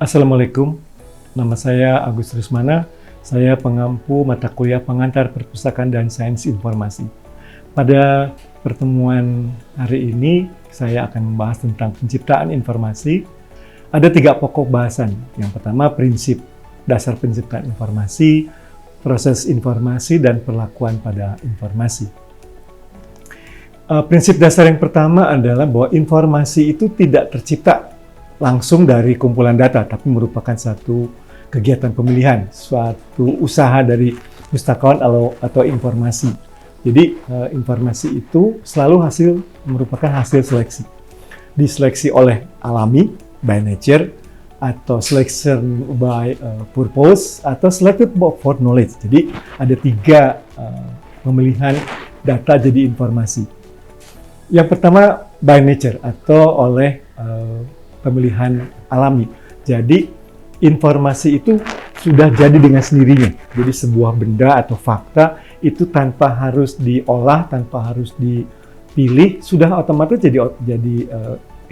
Assalamualaikum, nama saya Agus Rusmana. Saya pengampu mata kuliah pengantar perpustakaan dan sains informasi. Pada pertemuan hari ini, saya akan membahas tentang penciptaan informasi. Ada 3 pokok bahasan. Yang pertama, prinsip dasar penciptaan informasi, proses informasi, dan perlakuan pada informasi. Prinsip dasar yang pertama adalah bahwa informasi itu tidak tercipta langsung dari kumpulan data, tapi merupakan satu kegiatan pemilihan, suatu usaha dari pustakawan atau informasi. Jadi informasi itu selalu merupakan hasil seleksi. Diseleksi oleh alami, by nature, atau selection by purpose, atau selected for knowledge. Jadi ada 3 pemilihan data jadi informasi. Yang pertama by nature atau oleh pemilihan alami. Jadi informasi itu sudah jadi dengan sendirinya. Jadi sebuah benda atau fakta itu tanpa harus diolah, tanpa harus dipilih, sudah otomatis jadi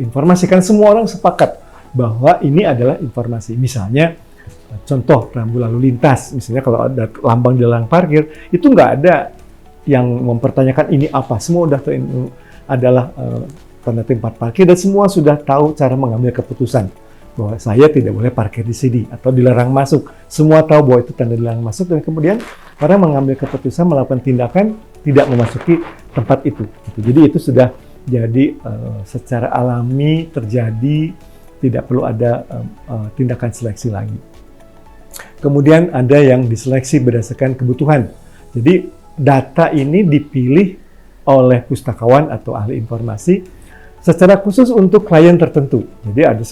informasi. Karena semua orang sepakat bahwa ini adalah informasi. Misalnya, contoh rambu lalu lintas. Misalnya kalau ada lambang di lalang parkir, itu nggak ada yang mempertanyakan ini apa. Semua udah tahu adalah tanda tempat parkir dan semua sudah tahu cara mengambil keputusan bahwa saya tidak boleh parkir di sini atau dilarang masuk. Semua tahu bahwa itu tanda dilarang masuk dan kemudian orang mengambil keputusan melakukan tindakan tidak memasuki tempat itu. Jadi itu sudah jadi secara alami terjadi, tidak perlu ada tindakan seleksi lagi. Kemudian ada yang diseleksi berdasarkan kebutuhan. Jadi data ini dipilih oleh pustakawan atau ahli informasi secara khusus untuk klien tertentu. Jadi ada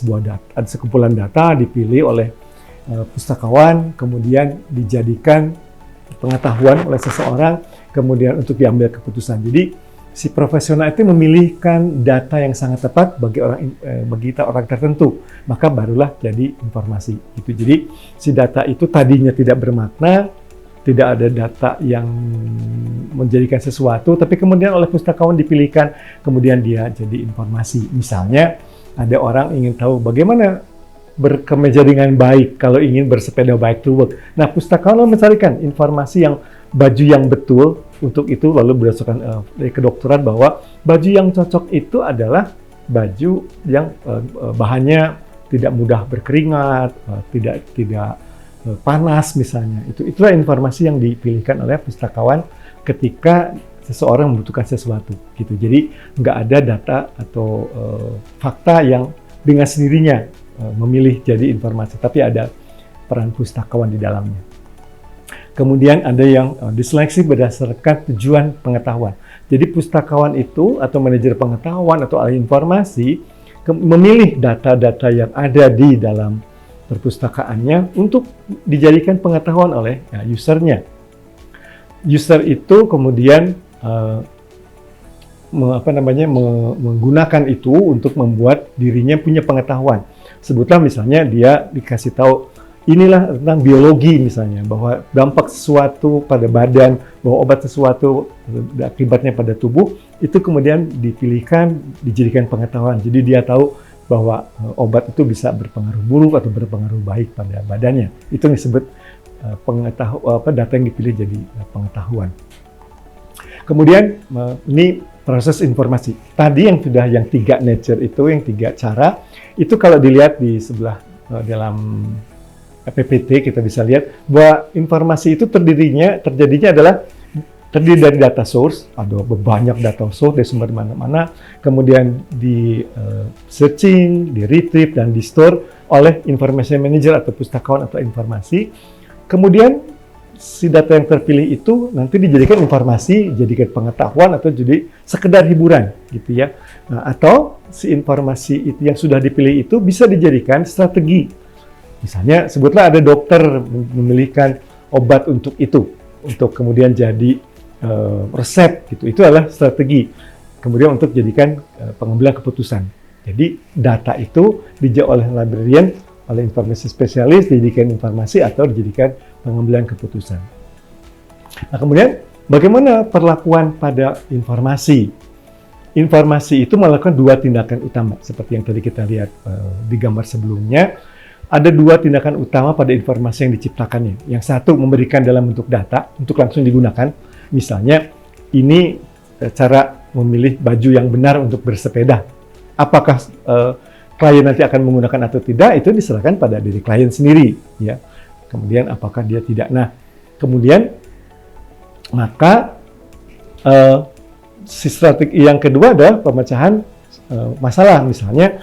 sekumpulan data dipilih oleh pustakawan, kemudian dijadikan pengetahuan oleh seseorang, kemudian untuk diambil keputusan. Jadi si profesional itu memilihkan data yang sangat tepat bagi orang tertentu, maka barulah jadi informasi. Gitu. Jadi si data itu tadinya tidak bermakna, tidak ada data yang menjadikan sesuatu, tapi kemudian oleh pustakawan dipilihkan, kemudian dia jadi informasi. Misalnya, ada orang ingin tahu bagaimana berkemeja dengan baik kalau ingin bersepeda bike to work. Nah, pustakawan mencarikan informasi yang baju yang betul untuk itu, lalu berdasarkan dari kedokteran bahwa baju yang cocok itu adalah baju yang bahannya tidak mudah berkeringat, tidak panas misalnya. Itulah informasi yang dipilihkan oleh pustakawan ketika seseorang membutuhkan sesuatu gitu. Jadi nggak ada data atau fakta yang dengan sendirinya memilih jadi informasi, tapi ada peran pustakawan di dalamnya. Kemudian ada yang diseleksi berdasarkan tujuan pengetahuan. Jadi pustakawan itu atau manajer pengetahuan atau ahli informasi memilih data-data yang ada di dalam perpustakaannya untuk dijadikan pengetahuan oleh usernya. User itu kemudian menggunakan itu untuk membuat dirinya punya pengetahuan. Sebutlah misalnya dia dikasih tahu inilah tentang biologi misalnya, bahwa dampak sesuatu pada badan, bahwa obat sesuatu akibatnya pada tubuh, itu kemudian dipilihkan, dijadikan pengetahuan. Jadi dia tahu bahwa obat itu bisa berpengaruh buruk atau berpengaruh baik pada badannya. Itu yang disebut data yang dipilih jadi pengetahuan. Kemudian ini proses informasi. Tadi yang 3 nature itu, yang 3 cara, itu kalau dilihat di sebelah dalam PPT kita bisa lihat bahwa informasi itu terjadinya adalah terdiri dari data source, ada banyak data source dari sumber mana-mana, kemudian di searching, di retrieve, dan di store oleh information manager atau pustakawan atau informasi. Kemudian si data yang terpilih itu nanti dijadikan informasi, jadikan pengetahuan atau jadi sekedar hiburan gitu ya. Nah, atau si informasi itu yang sudah dipilih itu bisa dijadikan strategi. Misalnya sebutlah ada dokter memilihkan obat untuk itu, untuk kemudian jadi resep gitu. Itu adalah strategi. Kemudian untuk jadikan pengambilan keputusan. Jadi data itu dijawab oleh librarian, oleh informasi spesialis, dijadikan informasi atau dijadikan pengambilan keputusan. Nah, kemudian bagaimana perlakuan pada informasi? Informasi itu melakukan 2 tindakan utama seperti yang tadi kita lihat di gambar sebelumnya. ada dua tindakan utama pada informasi yang diciptakannya. Yang satu memberikan dalam bentuk data untuk langsung digunakan. Misalnya, ini cara memilih baju yang benar untuk bersepeda. Apakah klien nanti akan menggunakan atau tidak, itu diserahkan pada diri klien sendiri. Ya. Kemudian apakah dia tidak. Nah, kemudian maka strategi yang kedua adalah pemecahan masalah. Misalnya,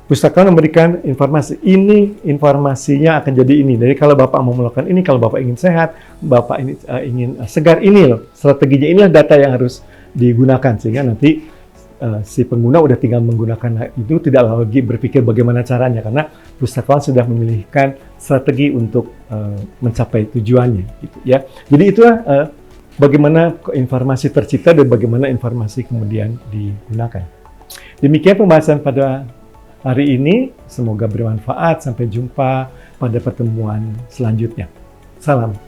pustakawan memberikan informasi, ini informasinya akan jadi ini. Jadi kalau Bapak mau melakukan ini, kalau Bapak ingin sehat, Bapak ini ingin segar, ini loh strateginya, inilah data yang harus digunakan. Sehingga nanti si pengguna udah tinggal menggunakan itu, tidak lagi berpikir bagaimana caranya, karena pustakawan sudah memilihkan strategi untuk mencapai tujuannya. Gitu, ya. Jadi itulah bagaimana informasi tercipta dan bagaimana informasi kemudian digunakan. Demikian pembahasan pada hari ini, semoga bermanfaat. Sampai jumpa pada pertemuan selanjutnya. Salam.